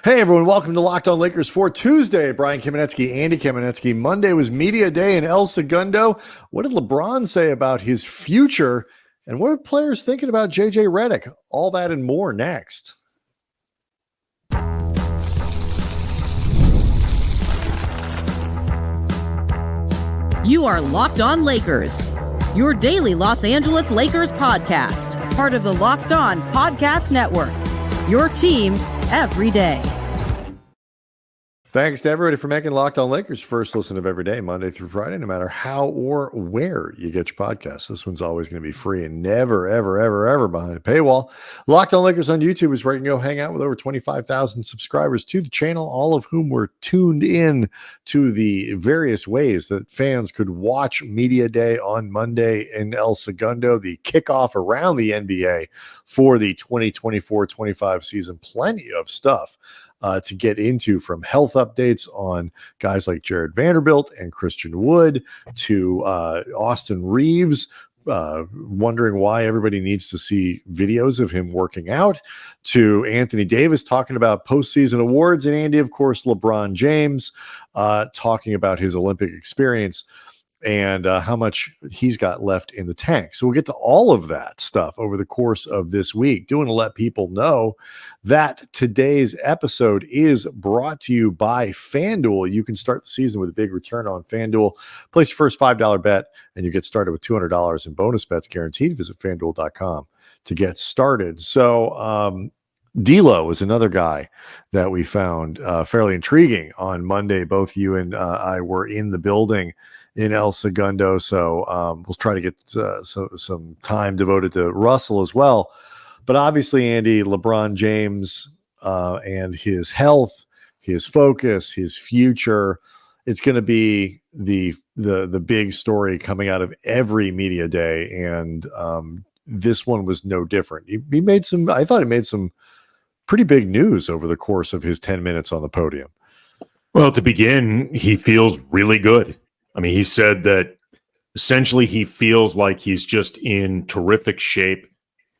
Hey everyone, welcome to Locked On Lakers for Tuesday. Brian Kamenetsky, Andy Kamenetsky. Monday was media day in El Segundo. What did LeBron say about his future? And what are players thinking about JJ Redick? All that and more next. You are Locked On Lakers, your daily Los Angeles Lakers podcast, part of the Locked On Podcast Network, your team every day. Thanks to everybody for making Locked On Lakers first listen of every day, Monday through Friday, no matter how or where you get your podcasts. This one's always going to be free and never, ever behind a paywall. Locked On Lakers on YouTube is where you can go hang out with over 25,000 subscribers to the channel, all of whom were tuned in to the various ways that fans could watch Media Day on Monday in El Segundo, the kickoff around the NBA for the 2024-25 season. Plenty of stuff to get into, from health updates on guys like Jared Vanderbilt and Christian Wood to Austin Reeves, wondering why everybody needs to see videos of him working out, to Anthony Davis talking about postseason awards, and Andy, of course, LeBron James talking about his Olympic experience and how much he's got left in the tank. So we'll get to all of that stuff over the course of this week. Doing to let people know that today's episode is brought to you by FanDuel. You can start the season with a big return on FanDuel. Place your first $5 bet, and you get started with $200 in bonus bets guaranteed. Visit FanDuel.com to get started. So, D'Lo is another guy that we found fairly intriguing on Monday. Both you and I were in the building in El Segundo, so we'll try to get some time devoted to Russell as well. But obviously, Andy, LeBron James and his health, his focus, his future, it's going to be the big story coming out of every media day, and this one was no different. He made some, I thought he made some pretty big news over the course of his 10 minutes on the podium. Well, to begin, he feels really good. I mean, he said that essentially he feels like he's just in terrific shape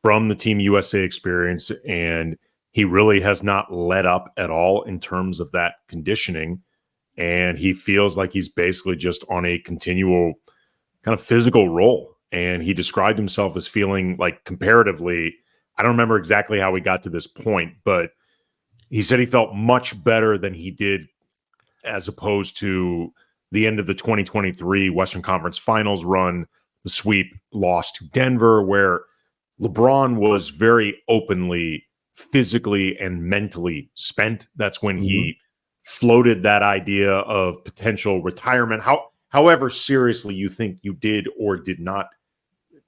from the Team USA experience, and he really has not let up at all in terms of that conditioning. And he feels like he's basically just on a continual kind of physical roll. And he described himself as feeling like, comparatively, I don't remember exactly how we got to this point, but he said he felt much better than he did as opposed to the end of the 2023 Western Conference Finals run, the sweep loss to Denver, where LeBron was very openly physically and mentally spent. That's when he floated that idea of potential retirement. However seriously you think you did or did not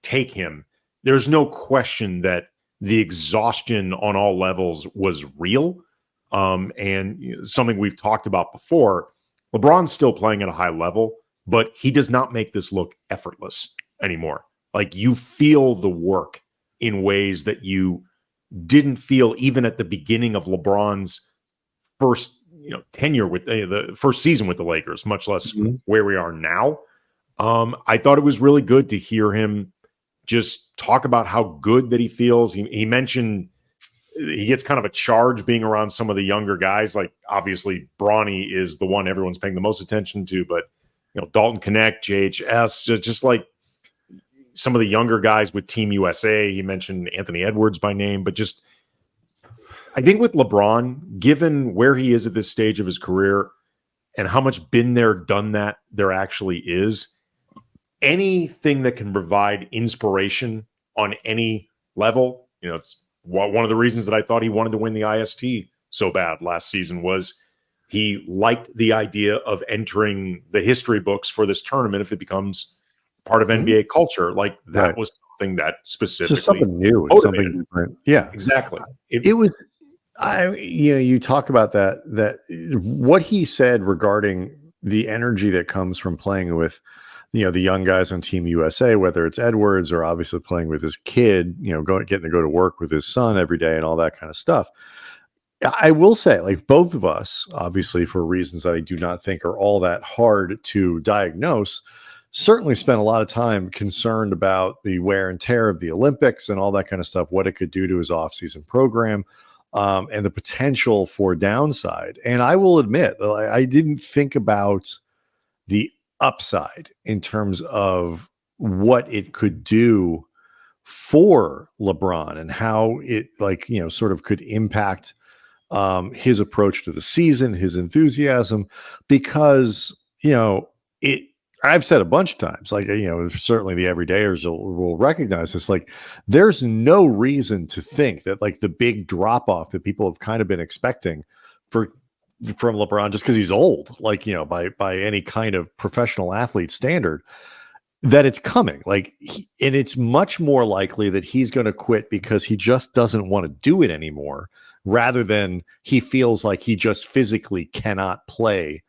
take him, there's no question that the exhaustion on all levels was real. And something we've talked about before, LeBron's still playing at a high level, but he does not make this look effortless anymore. Like, you feel the work in ways that you didn't feel even at the beginning of LeBron's first tenure with the first season with the Lakers, much less where we are now. I thought it was really good to hear him just talk about how good that he feels. He mentioned he gets kind of a charge being around some of the younger guys. Like, obviously Bronny is the one everyone's paying the most attention to, but Dalton Connect, JHS, just like some of the younger guys with Team USA. He mentioned Anthony Edwards by name, but just, I think with LeBron, given where he is at this stage of his career and how much been there, done that there actually is, anything that can provide inspiration on any level, it's one of the reasons that I thought he wanted to win the IST so bad last season was he liked the idea of entering the history books for this tournament if it becomes part of NBA culture. Like, that was something that specifically, just something new, it's something different. Yeah, exactly. It was. You talk about that what he said regarding the energy that comes from playing with the young guys on Team USA, whether it's Edwards or obviously playing with his kid, getting to go to work with his son every day and all that kind of stuff. I will say, like, both of us, obviously for reasons that I do not think are all that hard to diagnose, certainly spent a lot of time concerned about the wear and tear of the Olympics and all that kind of stuff, what it could do to his offseason program. and the potential for downside. And I will admit, I didn't think about the upside in terms of what it could do for LeBron and how it sort of could impact his approach to the season, his enthusiasm, because I've said a bunch of times, certainly the everydayers will recognize this. Like, there's no reason to think that the big drop off that people have kind of been expecting from LeBron, just because he's old, by any kind of professional athlete standard, that it's coming. And it's much more likely that he's going to quit because he just doesn't want to do it anymore, rather than he feels like he just physically cannot play.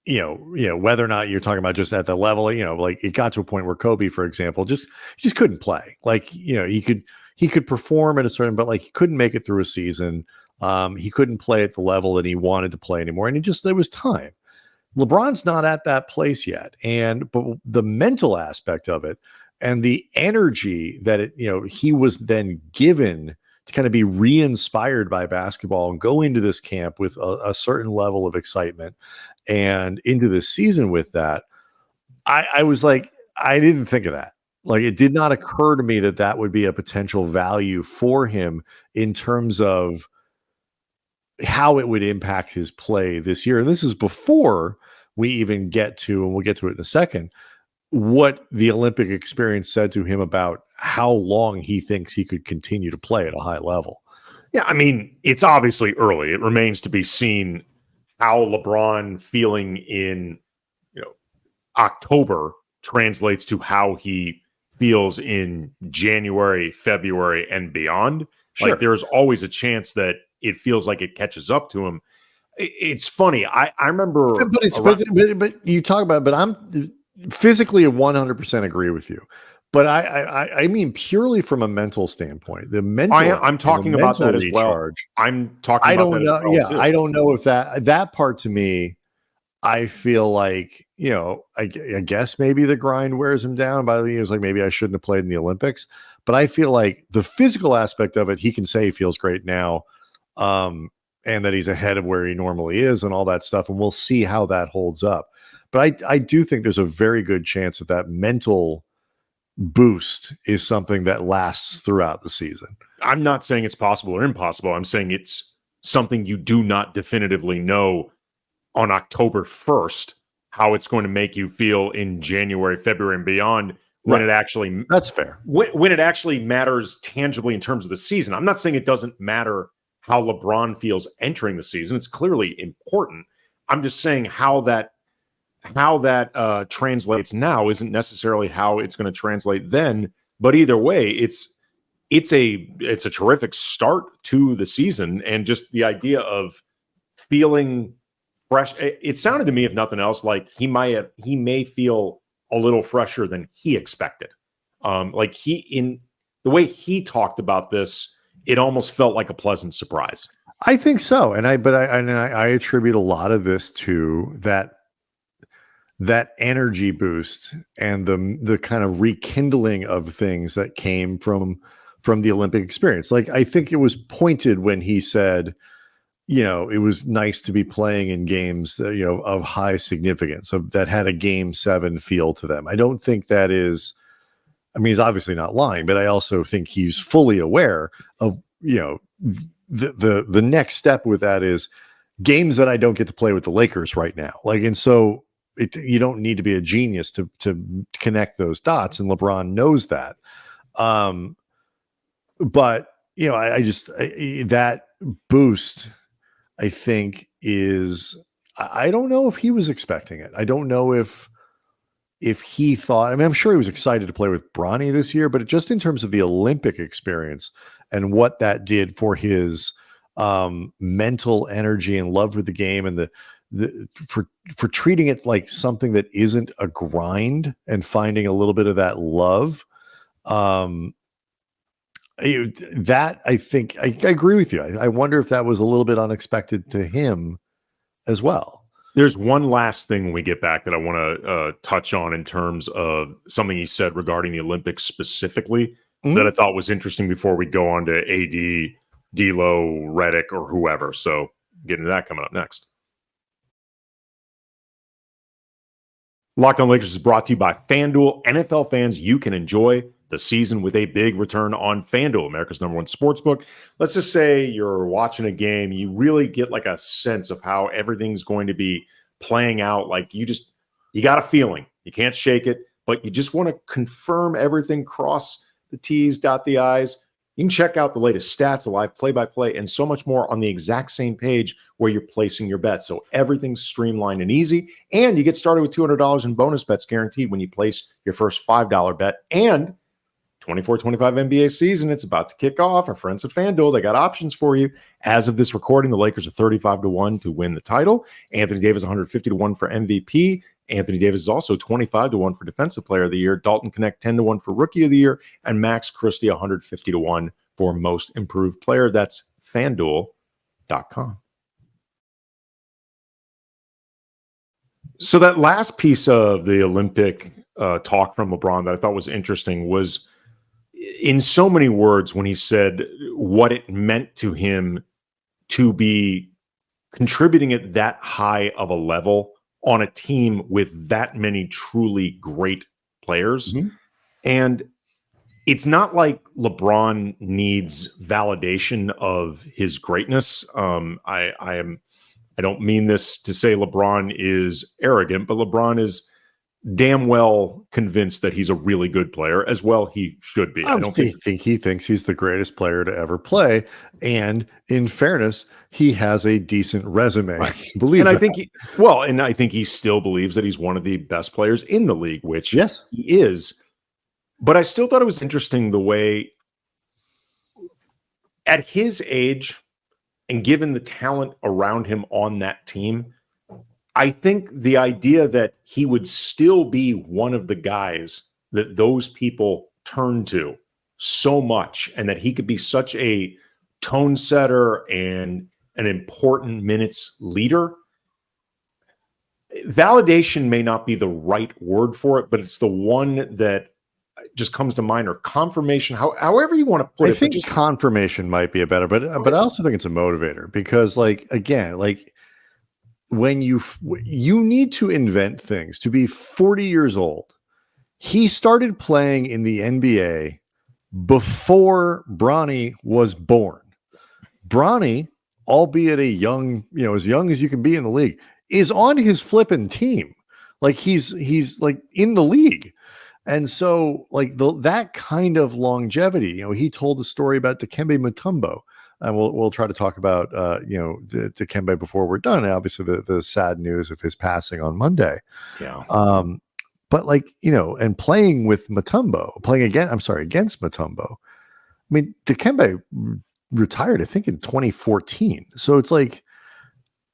Whether or not you're talking about just at the level, it got to a point where Kobe, for example, just couldn't play. He could perform at a certain, but he couldn't make it through a season. He couldn't play at the level that he wanted to play anymore. And there was time. LeBron's not at that place yet. But the mental aspect of it and the energy that he was then given to kind of be re-inspired by basketball and go into this camp with a certain level of excitement and into this season with that, I was like, I didn't think of that. It did not occur to me that would be a potential value for him in terms of how it would impact his play this year. And this is before we even get to, and we'll get to it in a second, what the Olympic experience said to him about how long he thinks he could continue to play at a high level. Yeah, I mean, it's obviously early. It remains to be seen how LeBron feeling in October translates to how he feels in January, February, and beyond. Sure. There's always a chance that it feels like it catches up to him. It's funny. I remember, but you talk about, but I'm physically 100% agree with you. But I mean, purely from a mental standpoint, the mental. I'm talking about that as well. I'm talking. I don't know. Yeah, I don't know if that part to me, I feel like I guess maybe the grind wears him down. By the way, it was maybe I shouldn't have played in the Olympics. But I feel like the physical aspect of it, he can say he feels great now, and that he's ahead of where he normally is, and all that stuff. And we'll see how that holds up. But I do think there's a very good chance that mental boost is something that lasts throughout the season. I'm not saying it's possible or impossible. I'm saying it's something you do not definitively know on October 1st how it's going to make you feel in January, February, and beyond when it actually... That's fair. When it actually matters tangibly in terms of the season. I'm not saying it doesn't matter how LeBron feels entering the season. It's clearly important. I'm just saying how that translates now isn't necessarily how it's going to translate then. But either way, it's a terrific start to the season, and just the idea of feeling fresh. It sounded to me, if nothing else, like he may feel a little fresher than he expected. In the way he talked about this, it almost felt like a pleasant surprise. I think so, and I attribute a lot of this to that energy boost and the kind of rekindling of things that came from the Olympic experience. I think it was pointed when he said, it was nice to be playing in games that, of high significance, that had a Game 7 feel to them. I don't think that is, I mean, he's obviously not lying, but I also think he's fully aware of, the next step with that is games that I don't get to play with the Lakers right now. And so you don't need to be a genius to connect those dots, and LeBron knows that. But that boost, I think, is, I don't know if he was expecting it. I don't know if he thought, I mean, I'm sure he was excited to play with Bronny this year, but just in terms of the Olympic experience and what that did for his mental energy and love for the game, and for treating it like something that isn't a grind and finding a little bit of that love, that I think I agree with you. I wonder if that was a little bit unexpected to him as well. There's one last thing when we get back that I want to touch on in terms of something he said regarding the Olympics specifically, that I thought was interesting before we go on to AD D'Lo, Redick, or whoever. So get into that coming up next. Locked On Lakers is brought to you by FanDuel. NFL fans, you can enjoy the season with a big return on FanDuel, America's #1 sportsbook. Let's just say you're watching a game, you really get like a sense of how everything's going to be playing out. Like you got a feeling. You can't shake it, but you just want to confirm everything, cross the T's, dot the I's. You can check out the latest stats, the live play-by-play, and so much more on the exact same page where you're placing your bets. So everything's streamlined and easy. And you get started with $200 in bonus bets guaranteed when you place your first $5 bet. And 24-25 NBA season, it's about to kick off. Our friends at FanDuel, they got options for you. As of this recording, the Lakers are 35-1 to win the title. Anthony Davis 150-1 for MVP. Anthony Davis is also 25-1 for Defensive Player of the Year. Dalton Knecht 10-1 for Rookie of the Year, and Max Christie 150-1 for Most Improved Player. That's FanDuel.com. So that last piece of the Olympic talk from LeBron that I thought was interesting was in so many words when he said what it meant to him to be contributing at that high of a level on a team with that many truly great players. Mm-hmm. And it's not like LeBron needs validation of his greatness. I don't mean this to say LeBron is arrogant, but LeBron is damn well convinced that he's a really good player, as well he should be. I don't think he thinks he's the greatest player to ever play. And in fairness, he has a decent resume. Right. Believe and that. I think he still believes that he's one of the best players in the league, which yes, he is. But I still thought it was interesting the way at his age and given the talent around him on that team, I think the idea that he would still be one of the guys that those people turn to so much and that he could be such a tone setter and an important minutes leader. Validation may not be the right word for it, but it's the one that just comes to mind, or confirmation, however you want to put it. I think confirmation might be a better, but I also think it's a motivator because, like, again, like when you need to invent things to be 40 years old. He started playing in the NBA before Bronny was born. Bronny, albeit a young, as young as you can be in the league, is on his flipping team. Like he's like in the league. And so like that kind of longevity, he told the story about Dikembe Mutombo, and we'll try to talk about, Dikembe before we're done. And obviously the sad news of his passing on Monday. Yeah. But like, and playing with Mutombo, against Mutombo. I mean, Dikembe retired, I think, in 2014. So it's like,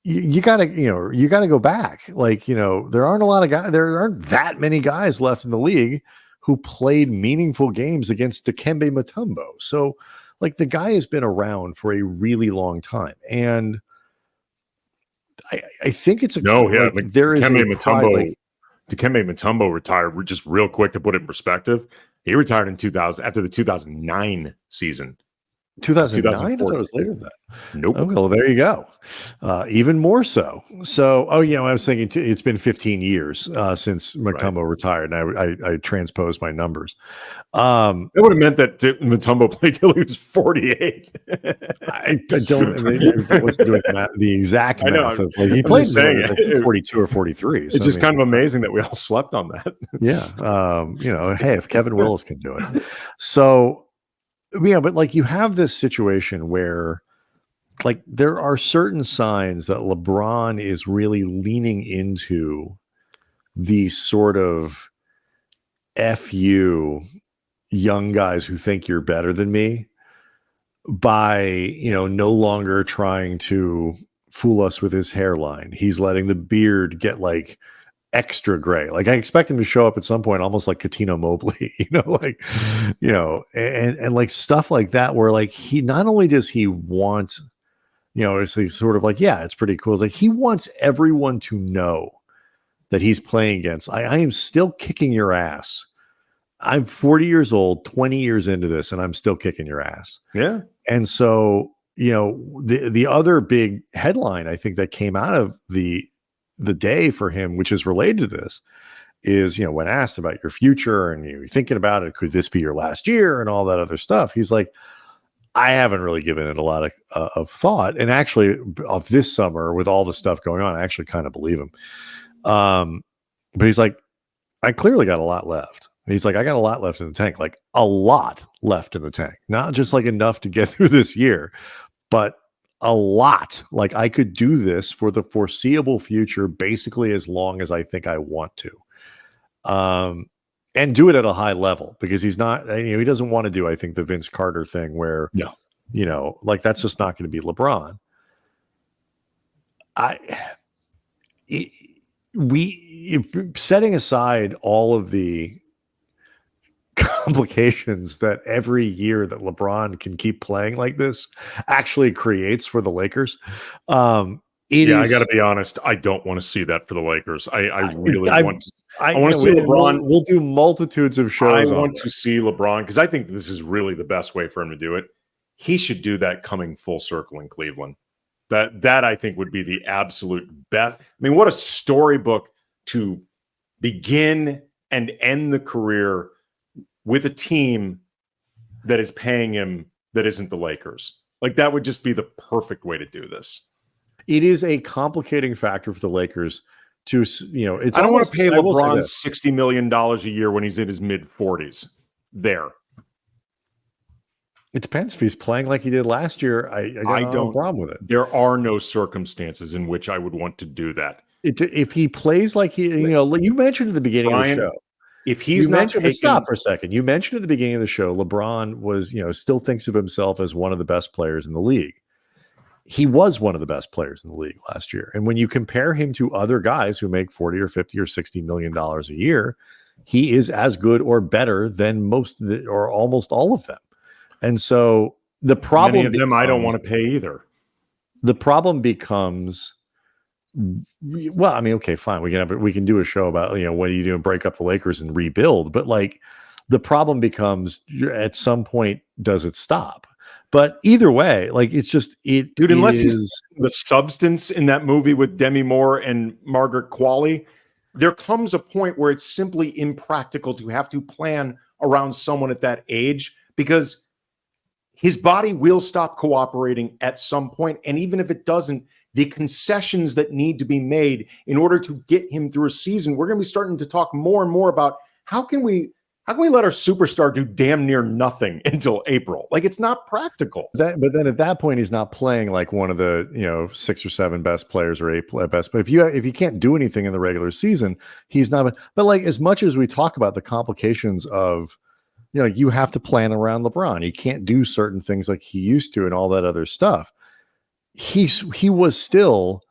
you gotta go back. Like, there aren't that many guys left in the league who played meaningful games against Dikembe Mutombo. So like the guy has been around for a really long time. And I think it's there is a pride, Dikembe Mutombo retired. We're just real quick to put it in perspective. He retired in 2000 after the 2009 season. 2009? I thought it was later than that. Nope. Oh, well, there you go. Even more so. So, I was thinking too, it's been 15 years since Mutombo retired, and I transposed my numbers. It would have meant that Mutombo played till he was 48. I don't. I wasn't doing the exact math. He played saying 42 or 43. So, it's just kind of amazing that we all slept on that. Yeah. Hey, if Kevin Willis can do it, so. Yeah, but like you have this situation where like there are certain signs that LeBron is really leaning into these sort of F you young guys who think you're better than me by, no longer trying to fool us with his hairline. He's letting the beard get like extra gray. Like I expect him to show up at some point almost like Katino Mobley, and like stuff like that where like he not only does he want, so he's sort of like, yeah, it's pretty cool. It's like he wants everyone to know that he's playing against. I am still kicking your ass. I'm 40 years old, 20 years into this, and I'm still kicking your ass. Yeah. And so the other big headline I think that came out of the day for him, which is related to this, is, when asked about your future and you're thinking about it, could this be your last year and all that other stuff? He's like, I haven't really given it a lot of thought. And actually, of this summer with all the stuff going on, I actually kind of believe him. But he's like, I clearly got a lot left. And he's like, I got a lot left in the tank, like a lot left in the tank, not just like enough to get through this year, but a lot. Like I could do this for the foreseeable future, basically as long as I think I want to. And do it at a high level, because he's not, he doesn't want to do, I think, the Vince Carter thing where, like that's just not going to be LeBron. Setting aside all of the complications that every year that LeBron can keep playing like this actually creates for the Lakers. I got to be honest. I don't want to see that for the Lakers. I really want to. I want to see LeBron. We'll do multitudes of shows. I want to see LeBron because I think this is really the best way for him to do it. He should do that coming full circle in Cleveland. That I think would be the absolute best. I mean, what a storybook to begin and end the career with a team that is paying him that isn't the Lakers. Like that would just be the perfect way to do this. It is a complicating factor for the Lakers to, it's. I don't want to pay LeBron $60 million a year when he's in his mid-40s. There. It depends. If he's playing like he did last year, I don't have a problem with it. There are no circumstances in which I would want to do that. If he plays like you mentioned at the beginning of the show. If he's not taking... Stop for a second. You mentioned at the beginning of the show, LeBron was, still thinks of himself as one of the best players in the league. He was one of the best players in the league last year. And when you compare him to other guys who make 40 or 50 or $60 million a year, he is as good or better than most or almost all of them. And so the problem many of them I don't want to pay either. The problem becomes, well, I mean, okay, fine. We can do a show about, what do you do and break up the Lakers and rebuild? But like the problem becomes at some point, does it stop? But either way, like it's just dude. Unless he's the substance in that movie with Demi Moore and Margaret Qualley, there comes a point where it's simply impractical to have to plan around someone at that age because his body will stop cooperating at some point, and even if it doesn't, the concessions that need to be made in order to get him through a season, we're going to be starting to talk more and more about how can we let our superstar do damn near nothing until April? Like it's not practical. But then at that point, he's not playing like one of the 6 or 7 best players or 8 best. But if you can't do anything in the regular season, he's not. But like as much as we talk about the complications of, you have to plan around LeBron. He can't do certain things like he used to and all that other stuff. He was still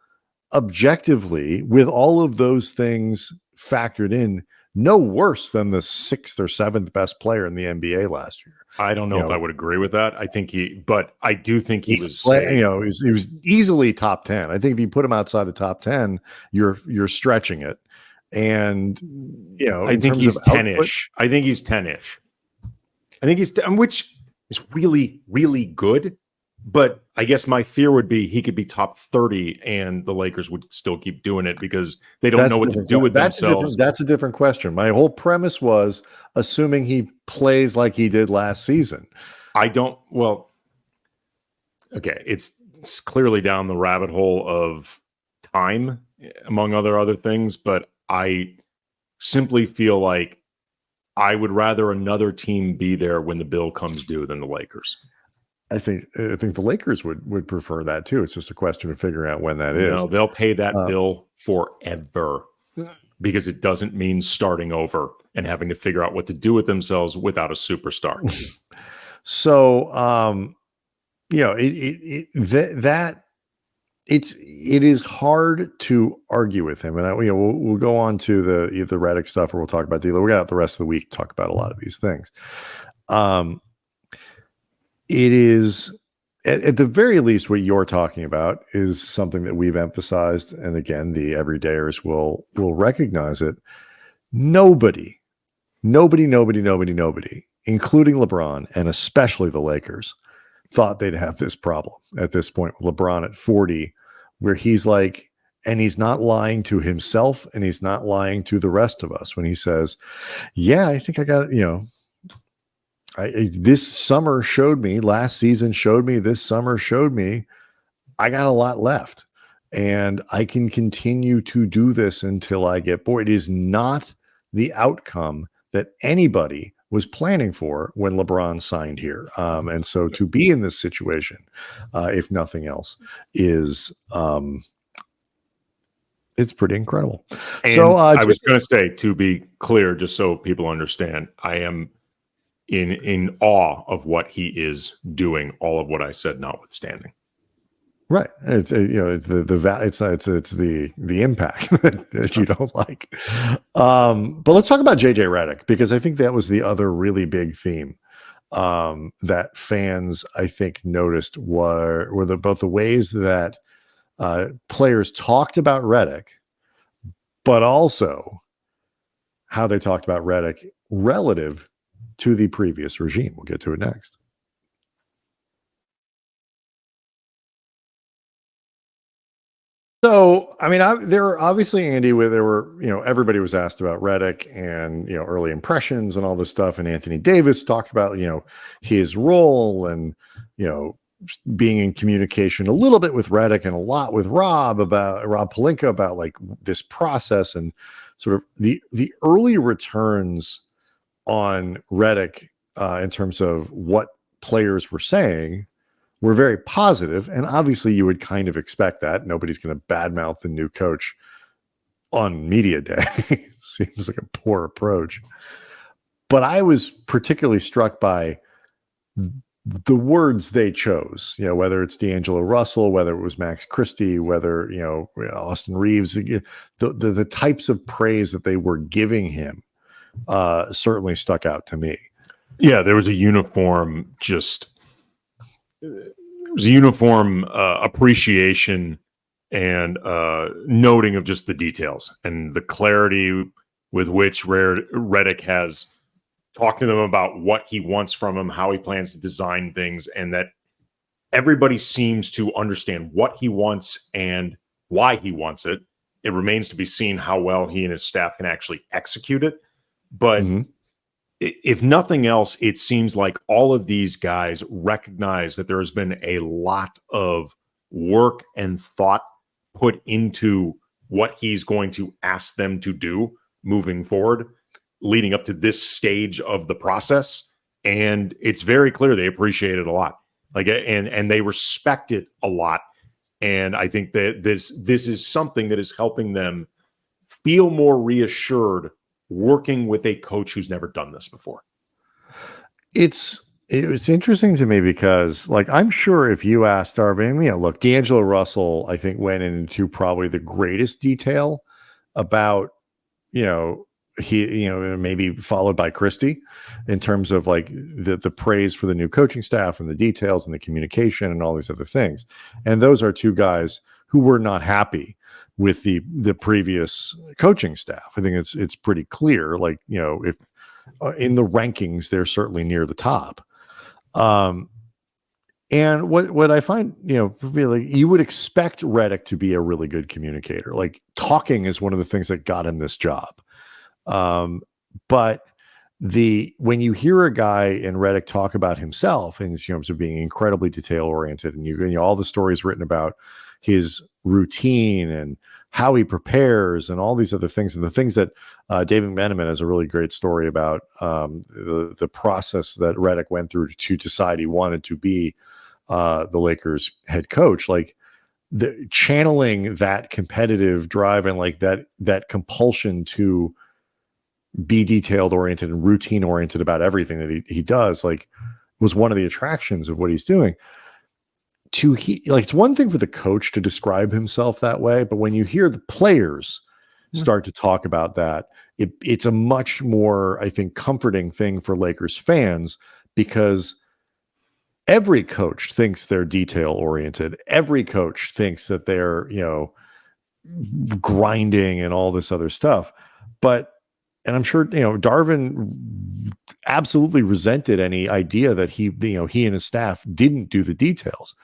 objectively, with all of those things factored in, no worse than the 6th or 7th best player in the NBA last year. I don't know if I would agree with that. I do think he was, he was easily top 10. I think if you put him outside the top 10, you're stretching it. And, I think he's 10-ish. I think he's 10-ish. I think he's, which is really, really good. But I guess my fear would be he could be top 30 and the Lakers would still keep doing it because they don't know what to do with themselves. That's a different question. My whole premise was assuming he plays like he did last season. Okay. It's clearly down the rabbit hole of time, among other things. But I simply feel like I would rather another team be there when the bill comes due than the Lakers. I think the Lakers would prefer that too. It's just a question of figuring out when that is. No, they'll pay that bill forever because it doesn't mean starting over and having to figure out what to do with themselves without a superstar. So, it is hard to argue with him, and we'll go on to the Redick stuff, or we'll talk about D'Lo. We got the rest of the week to talk about a lot of these things. It is, at the very least, what you're talking about is something that we've emphasized, and again, the everydayers will recognize it. Nobody, including LeBron and especially the Lakers, thought they'd have this problem at this point with LeBron at 40, where he's like, and he's not lying to himself and he's not lying to the rest of us when he says, yeah, I think I got, this summer showed me, last season showed me, this summer showed me, I got a lot left and I can continue to do this until I get bored. It is not the outcome that anybody was planning for when LeBron signed here. And so to be in this situation, if nothing else, is it's pretty incredible. And so I was going to say, to be clear, just so people understand, I am in awe of what he is doing, all of what I said notwithstanding. Right. It's it's the impact that you don't like. But let's talk about JJ Redick, because I think that was the other really big theme that fans, I think, noticed were both the ways that players talked about Redick, but also how they talked about Redick relative to the previous regime. We'll get to it next. So, I mean, there were obviously, Andy, where there were, everybody was asked about Redick and, early impressions and all this stuff. And Anthony Davis talked about, his role and, being in communication a little bit with Redick and a lot with Rob Pelinka about like this process and sort of the early returns on Redick in terms of what players were saying were very positive, and obviously you would kind of expect that. Nobody's going to badmouth the new coach on media day. Seems like a poor approach. But I was particularly struck by the words they chose, whether it's D'Angelo Russell, whether it was Max Christie, whether, Austin Reeves, the types of praise that they were giving him certainly stuck out to me. Yeah, there was a uniform appreciation and noting of just the details and the clarity with which Redick has talked to them about what he wants from him, how he plans to design things, and that everybody seems to understand what he wants and why he wants it. It remains to be seen how well he and his staff can actually execute it. But if nothing else, it seems like all of these guys recognize that there has been a lot of work and thought put into what he's going to ask them to do moving forward, leading up to this stage of the process. And it's very clear they appreciate it a lot. And they respect it a lot. And I think that this is something that is helping them feel more reassured working with a coach who's never done this before. It's interesting to me because, I'm sure if you asked Darvin, look, D'Angelo Russell, I think, went into probably the greatest detail about, he, maybe followed by Christie in terms of the praise for the new coaching staff and the details and the communication and all these other things. And those are two guys who were not happy with the previous coaching staff. I think it's pretty clear, if in the rankings, they're certainly near the top. And what I find, really, you would expect Redick to be a really good communicator. Talking is one of the things that got him this job. But when you hear a guy in Redick talk about himself in terms of being incredibly detail oriented, and all the stories written about his routine and how he prepares and all these other things, and the things that David McMenamin has a really great story about the process that Redick went through to decide he wanted to be the Lakers head coach, channeling that competitive drive and that compulsion to be detailed oriented and routine oriented about everything that he does, was one of the attractions of what he's doing. It's one thing for the coach to describe himself that way, but when you hear the players start to talk about that, it's a much more, I think, comforting thing for Lakers fans, because every coach thinks they're detail oriented. Every coach thinks that they're, grinding and all this other stuff. But And I'm sure, Darvin absolutely resented any idea that he and his staff didn't do the details.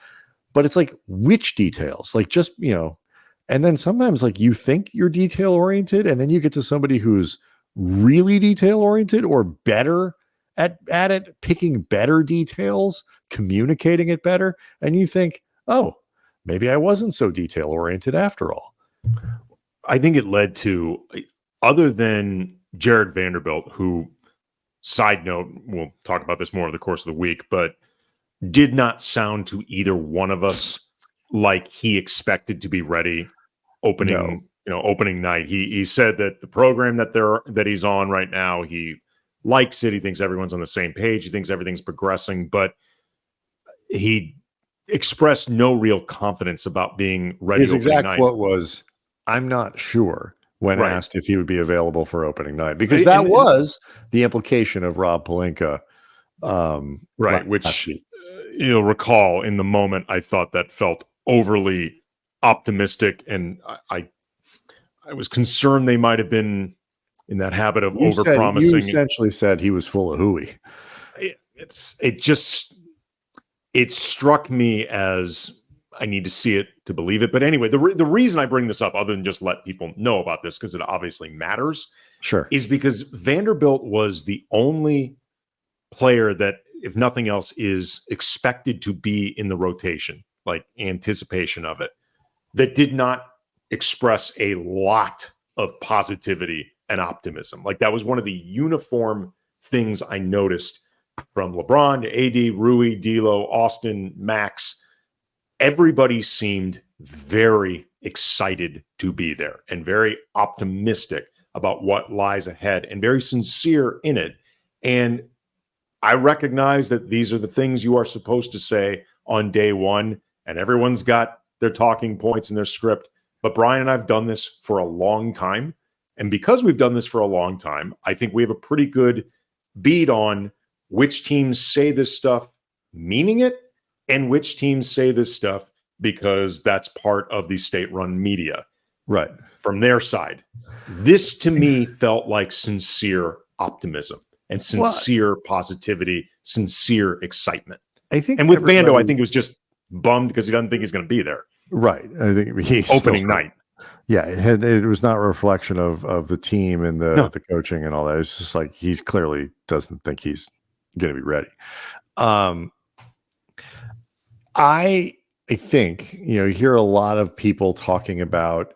But it's like, which details? Like, just, and then sometimes, like, you think you're detail oriented, and then you get to somebody who's really detail oriented or better at it, picking better details, communicating it better. And you think, oh, maybe I wasn't so detail oriented after all. I think it led to, other than Jared Vanderbilt, who, side note, we'll talk about this more over the course of the week, but did not sound to either one of us like he expected to be ready opening night. He said that the program that he's on right now, he likes it. He thinks everyone's on the same page. He thinks everything's progressing, but he expressed no real confidence about being ready. His exact quote was, "I'm not sure," when Right. asked if he would be available for opening night, because that was the implication of Rob Pelinka. Right. Which, you'll recall, in the moment, I thought that felt overly optimistic, and I was concerned they might have been in that habit of overpromising. You essentially said he was full of hooey. It struck me as, I need to see it to believe it. But anyway, the reason I bring this up, other than just let people know about this, because it obviously matters, sure, is because Vanderbilt was the only player that, if nothing else, is expected to be in the rotation, like anticipation of it, that did not express a lot of positivity and optimism. Like, that was one of the uniform things I noticed from LeBron to AD, Rui, D'Lo, Austin, Max. Everybody seemed very excited to be there and very optimistic about what lies ahead and very sincere in it. And I recognize that these are the things you are supposed to say on day one, and everyone's got their talking points and their script. But Brian and I have done this for a long time. And because we've done this for a long time, I think we have a pretty good beat on which teams say this stuff meaning it and which teams say this stuff because that's part of the state-run media. Right. From their side. This, to me, felt like sincere optimism and sincere positivity, sincere excitement. I think, and with Vando, I think he was just bummed because he doesn't think he's going to be there. Right. I think he's opening night. Yeah, it was not a reflection of the team and the coaching and all that. It's just like, he's clearly doesn't think he's going to be ready. I think, you hear a lot of people talking about,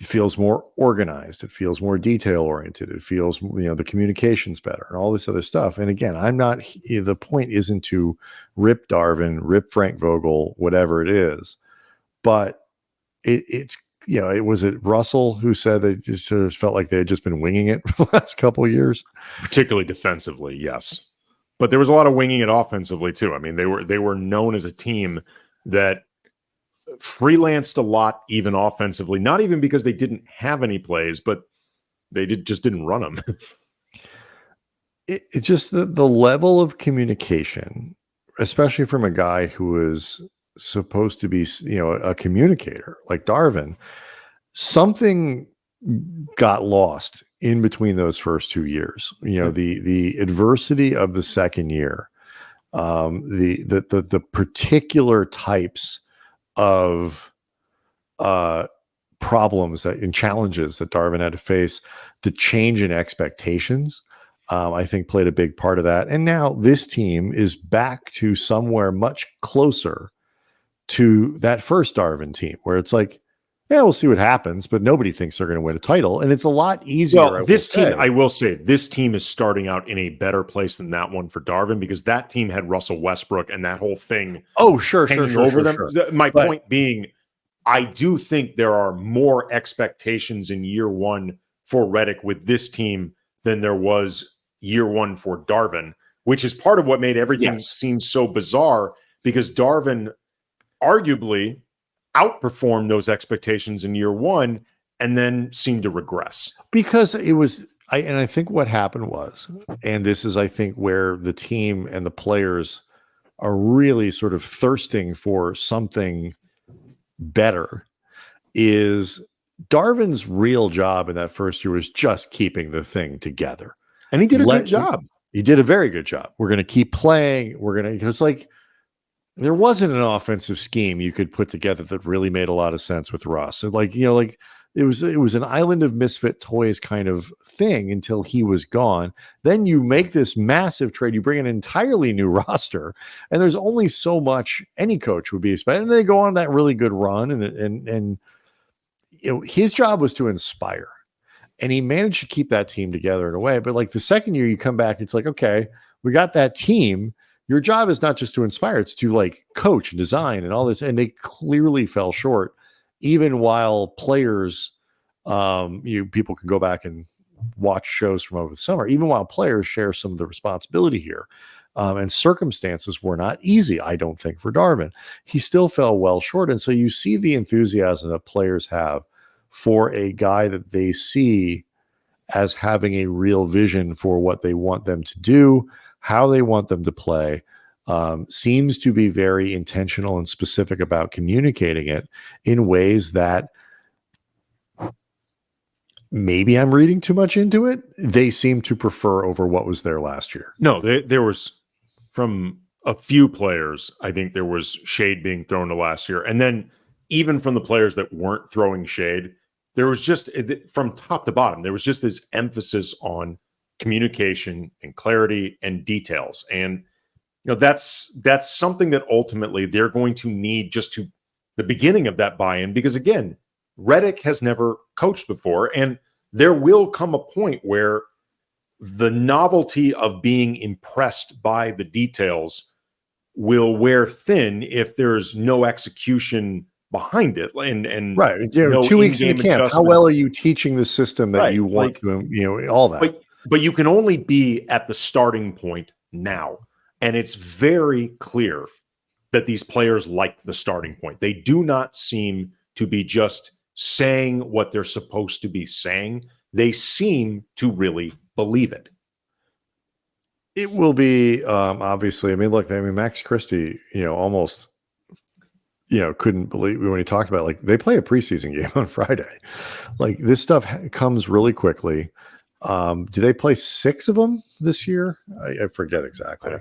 it feels more organized. It feels more detail oriented. It feels, the communication's better and all this other stuff. And again, the point isn't to rip Darvin, rip Frank Vogel, whatever it is, but it's, was it Russell who said they just sort of felt like they had just been winging it for the last couple of years? Particularly defensively, yes. But there was a lot of winging it offensively too. I mean, they were known as a team that freelanced a lot, even offensively, not even because they didn't have any plays, but they just didn't run them. It just the level of communication, especially from a guy who is supposed to be, a communicator like Darvin, something got lost in between those first 2 years. The adversity of the second year, the particular types of problems and challenges that Darvin had to face, the change in expectations, I think played a big part of that. And now this team is back to somewhere much closer to that first Darvin team, where it's like, yeah, we'll see what happens, but nobody thinks they're going to win a title. And it's a lot easier. Well, I will say, this team is starting out in a better place than that one for Darvin, because that team had Russell Westbrook and that whole thing. Oh, sure. My point being, I do think there are more expectations in year one for Redick with this team than there was year one for Darvin, which is part of what made everything seem so bizarre, because Darvin arguably outperformed those expectations in year one and then seemed to regress. Because it was, I think what happened was, and this is, I think, where the team and the players are really sort of thirsting for something better, is Darvin's real job in that first year was just keeping the thing together. And he did a good job. He did a very good job. We're going to keep playing. Because like there wasn't an offensive scheme you could put together that really made a lot of sense with Russ. And like, like it was an island of misfit toys kind of thing until he was gone. Then you make this massive trade. You bring an entirely new roster, and there's only so much any coach would be expected. And they go on that really good run, and his job was to inspire, and he managed to keep that team together in a way. But like the second year you come back, it's like, okay, we got that team. Your job is not just to inspire, it's to like coach and design and all this. And they clearly fell short, even while players, people can go back and watch shows from over the summer, even while players share some of the responsibility here. And circumstances were not easy, I don't think, for Darvin. He still fell well short. And so you see the enthusiasm that players have for a guy that they see as having a real vision for what they want them to do, how they want them to play, seems to be very intentional and specific about communicating it in ways that maybe I'm reading too much into it. They seem to prefer over what was there last year. No, there was, from a few players, I think there was shade being thrown to last year. And then even from the players that weren't throwing shade, there was just, from top to bottom, there was just this emphasis on communication and clarity and details. And that's something that ultimately they're going to need just to the beginning of that buy-in, because again, Redick has never coached before, and there will come a point where the novelty of being impressed by the details will wear thin if there's no execution behind it. And right, no 2 weeks in camp, how well are you teaching the system that you want to, all that. But you can only be at the starting point now. And it's very clear that these players like the starting point. They do not seem to be just saying what they're supposed to be saying. They seem to really believe it. It will be, obviously, look, Max Christie, almost, couldn't believe when he talked about, like, they play a preseason game on Friday. Like, this stuff comes really quickly. Do they play 6 of them this year? I forget exactly.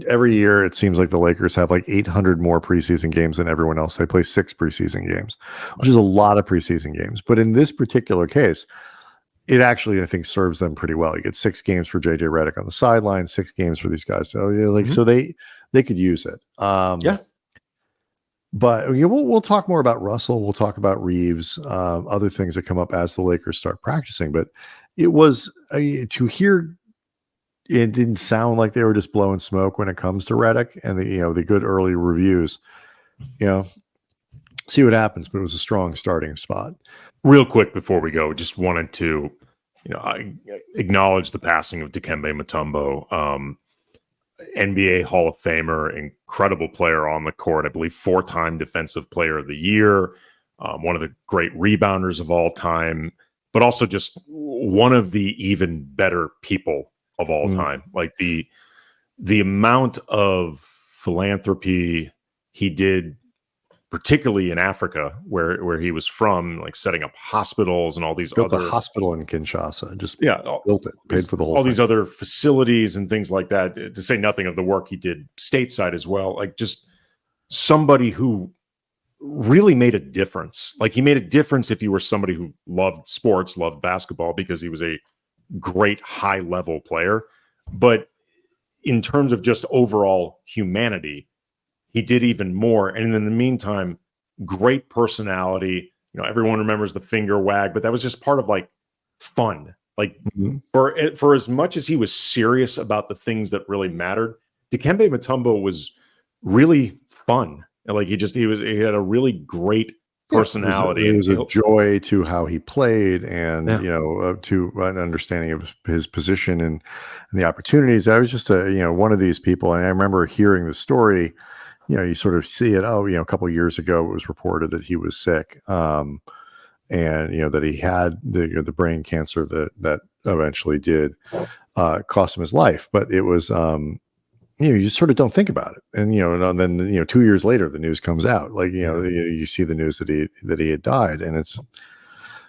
Every year it seems like the Lakers have like 800 more preseason games than everyone else. They play 6 preseason games, which is a lot of preseason games. But in this particular case, it actually, I think, serves them pretty well. You get 6 games for JJ Redick on the sideline, 6 games for these guys. So so they could use it. Yeah. But we'll talk more about Russell. We'll talk about Reeves, other things that come up as the Lakers start practicing. But it was to hear. It didn't sound like they were just blowing smoke when it comes to Redick and the good early reviews. See what happens. But it was a strong starting spot. Real quick before we go, just wanted to I acknowledge the passing of Dikembe Mutombo. NBA Hall of Famer, incredible player on the court. I believe 4-time Defensive Player of the Year, one of the great rebounders of all time, but also just one of the even better people of all time. Like the amount of philanthropy he did, particularly in Africa, where he was from, like setting up hospitals and all these built other a hospital in Kinshasa, built it, paid for the whole all thing. These other facilities and things like that, to say nothing of the work he did stateside as well. Like, just somebody who really made a difference. Like, he made a difference if you were somebody who loved sports, loved basketball, because he was a great high level player. But in terms of just overall humanity, he did even more. And in the meantime, great personality. Everyone remembers the finger wag, but that was just part of like fun. Like for as much as he was serious about the things that really mattered, Dikembe Mutombo was really fun. Like he had a really great personality. It was a joy to how he played, and to an understanding of his position and the opportunities. I was just one of these people, and I remember hearing the story. You sort of see it. A couple of years ago, it was reported that he was sick, and that he had the brain cancer that eventually did cost him his life. But it was you just sort of don't think about it. And, and then, 2 years later, the news comes out, like, you see the news that he had died, and it's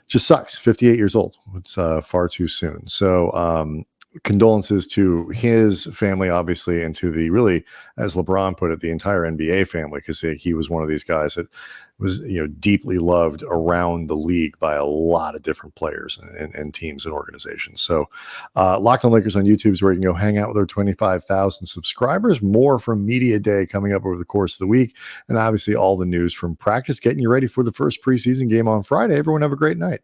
just sucks. 58 years old. It's far too soon. So, condolences to his family, obviously, and to the, really, as LeBron put it, the entire NBA family, because he was one of these guys that was, deeply loved around the league by a lot of different players and teams and organizations. So, Locked On Lakers on YouTube is where you can go hang out with our 25,000 subscribers. More from Media Day coming up over the course of the week, and obviously all the news from practice, getting you ready for the first preseason game on Friday. Everyone have a great night.